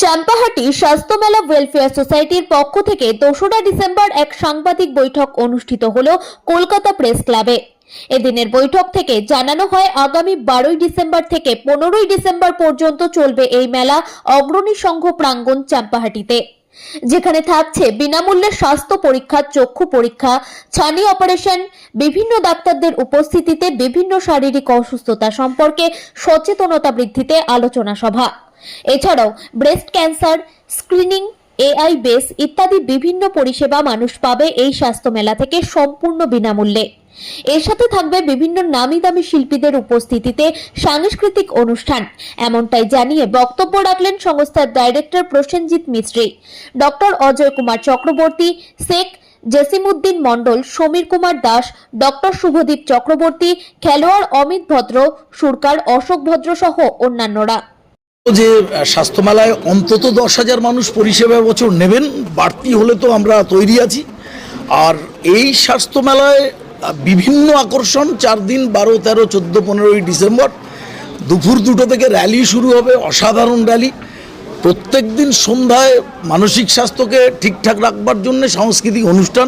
চাম্পাহাটি স্বাস্থ্য মেলা ওয়েলফেয়ার সোসাইটির পক্ষ থেকে 2রা ডিসেম্বর এক সাংবাদিক বৈঠক অনুষ্ঠিত হলো কলকাতা প্রেস ক্লাবে। এদিনের বৈঠক থেকে জানানো হয় আগামী 12ই ডিসেম্বর থেকে 15ই ডিসেম্বর পর্যন্ত চলবে এই মেলা অগ্রণী সংঘ প্রাঙ্গণ চাম্পাহাটিতে, যেখানে থাকছে বিনামূল্যে স্বাস্থ্য পরীক্ষা, চক্ষু পরীক্ষা, ছানি অপারেশন, বিভিন্ন ডাক্তারদের উপস্থিতিতে বিভিন্ন শারীরিক অসুস্থতা সম্পর্কে সচেতনতা বৃদ্ধিতে আলোচনা সভা। এছাড়াও breast cancer screening, AI base ইত্যাদি বিভিন্ন পরিষেবা মানুষ পাবে এই স্বাস্থ্য মেলা থেকে সম্পূর্ণ বিনামূল্যে। এর সাথে থাকবে বিভিন্ন নামি দামি শিল্পীদের উপস্থিতিতে সাংস্কৃতিক অনুষ্ঠান, এমনটাই জানিয়ে বক্তব্য রাখলেন সংস্থার ডাইরেক্টর প্রসেনজিৎ মিস্ত্রি, ডক্টর অজয় কুমার চক্রবর্তী, শেখ জসিমউদ্দিন মণ্ডল, সমীর কুমার দাস, ডক্টর শুভদীপ চক্রবর্তী, খেলোয়াড় অমিত ভদ্র, সুরকার অশোক ভদ্র সহ অন্যান্যরা। যে স্বাস্থ্য মেলায় অন্তত 10,000 মানুষ পরিষেবা বছর নেবেন, বাড়তি হলে তো আমরা তৈরি আছি। আর এই স্বাস্থ্য মেলায় বিভিন্ন আকর্ষণ 4 দিন 12, 13, 14, 15ই ডিসেম্বর দুপুর 2টো থেকে র্যালি শুরু হবে, অসাধারণ র্যালি। প্রত্যেক দিন সন্ধ্যায় মানসিক স্বাস্থ্যকে ঠিকঠাক রাখবার জন্য সাংস্কৃতিক অনুষ্ঠান,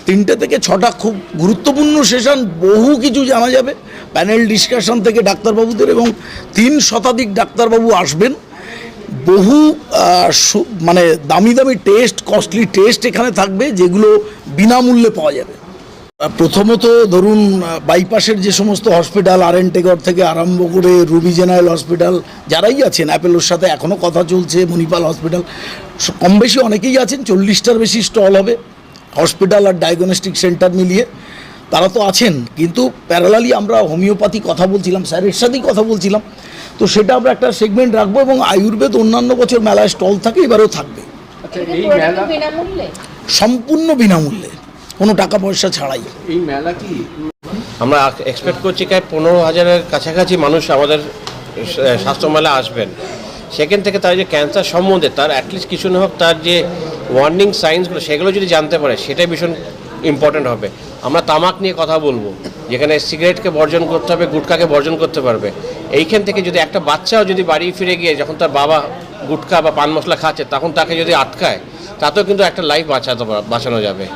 3টে থেকে 6টা খুব গুরুত্বপূর্ণ সেশন, বহু কিছু জানা যাবে প্যানেল ডিসকাশন থেকে ডাক্তারবাবুদের, এবং 3 শতাধিক ডাক্তারবাবু আসবেন। বহু মানে দামি দামি টেস্ট, কস্টলি টেস্ট এখানে থাকবে, যেগুলো বিনামূল্যে পাওয়া যাবে। প্রথমত ধরুন, বাইপাসের যে সমস্ত হসপিটাল, আরএনটেগর থেকে আরম্ভ করে রুবি জেনারেল হসপিটাল, যারাই আছেন, অ্যাপেলোর সাথে এখনও কথা চলছে, মণিপাল হসপিটাল, কম বেশি অনেকেই আছেন, 40টার বেশি স্টল হবে হসপিটাল আর ডায়াগনস্টিক সেন্টার মিলিয়ে, তারা তো আছেন। কিন্তু প্যারালালি আমরা হোমিওপ্যাথি কথা বলছিলাম, স্যারের সাথেই কথা বলছিলাম, তো সেটা আমরা একটা সেগমেন্ট রাখবো। এবং আয়ুর্বেদ অন্যান্য বছর মেলায় স্টল থাকে, এবারেও থাকবে। সম্পূর্ণ বিনামূল্যে, কোনো টাকা পয়সা ছাড়াই এই মেলা। কি আমরা এক্সপেক্ট করছি প্রায় 15,000-এর কাছাকাছি মানুষ আমাদের স্বাস্থ্য মেলা আসবেন। সেখান থেকে তার যে ক্যান্সার সম্বন্ধে তার অ্যাটলিস্ট কিছু না হোক, তার যে ওয়ার্নিং সাইন্সগুলো সেগুলো যদি জানতে পারে, সেটাই ভীষণ ইম্পর্ট্যান্ট হবে। আমরা তামাক নিয়ে কথা বলবো, যেখানে সিগারেটকে বর্জন করতে হবে, গুটখাকে বর্জন করতে পারবে। এইখান থেকে যদি একটা বাচ্চাও যদি বাড়ি ফিরে গিয়ে যখন তার বাবা গুটখা বা পান মশলা খাচ্ছে, তখন তাকে যদি আটকায়, তাতেও কিন্তু একটা লাইফ বাঁচানো যাবে।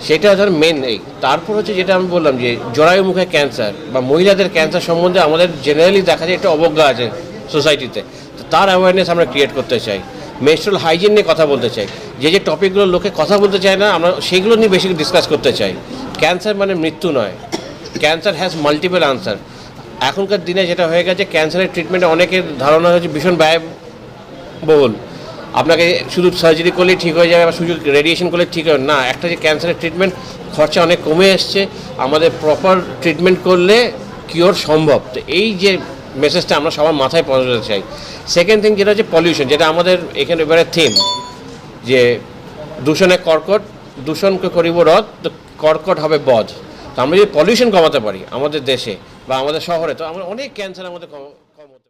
সেটা ধর মেন। তারপর হচ্ছে যেটা আমি বললাম, যে জরায়ু মুখে ক্যান্সার বা মহিলাদের ক্যান্সার সম্বন্ধে আমাদের জেনারেলি দেখা যায় একটা অবজ্ঞা আছে সোসাইটিতে, তো তার অ্যাওয়ারনেস আমরা ক্রিয়েট করতে চাই। মেনস্ট্রুয়াল হাইজিন নিয়ে কথা বলতে চাই, যে টপিকগুলো লোকে কথা বলতে চায় না, আমরা সেইগুলো নিয়ে বেশি ডিসকাস করতে চাই। ক্যান্সার মানে মৃত্যু নয়, ক্যান্সার হ্যাজ মাল্টিপল আনসার। এখনকার দিনে যেটা হয়ে গেছে, ক্যান্সারের ট্রিটমেন্টে অনেকের ধারণা হচ্ছে ভীষণ ব্যয়বহুল, আপনাকে শুধু সার্জারি করলেই ঠিক হয়ে যাবে বা শুধু রেডিয়েশন করলে ঠিক হবে না। একটা যে ক্যান্সারের ট্রিটমেন্ট খরচা অনেক কমে এসছে, আমাদের প্রপার ট্রিটমেন্ট করলে কিওর সম্ভব। তো এই যে মেসেজটা আমরা সবার মাথায় পৌঁছাতে চাই। সেকেন্ড থিং যেটা হচ্ছে পলিউশন, যেটা আমাদের এখানে এবারে থিম, যে দূষণে কর্কট, দূষণকে করিব রদ, তো কর্কট হবে বধ। তো আমরা যদি পলিউশন কমাতে পারি আমাদের দেশে বা আমাদের শহরে, তো আমরা অনেক ক্যান্সার আমাদের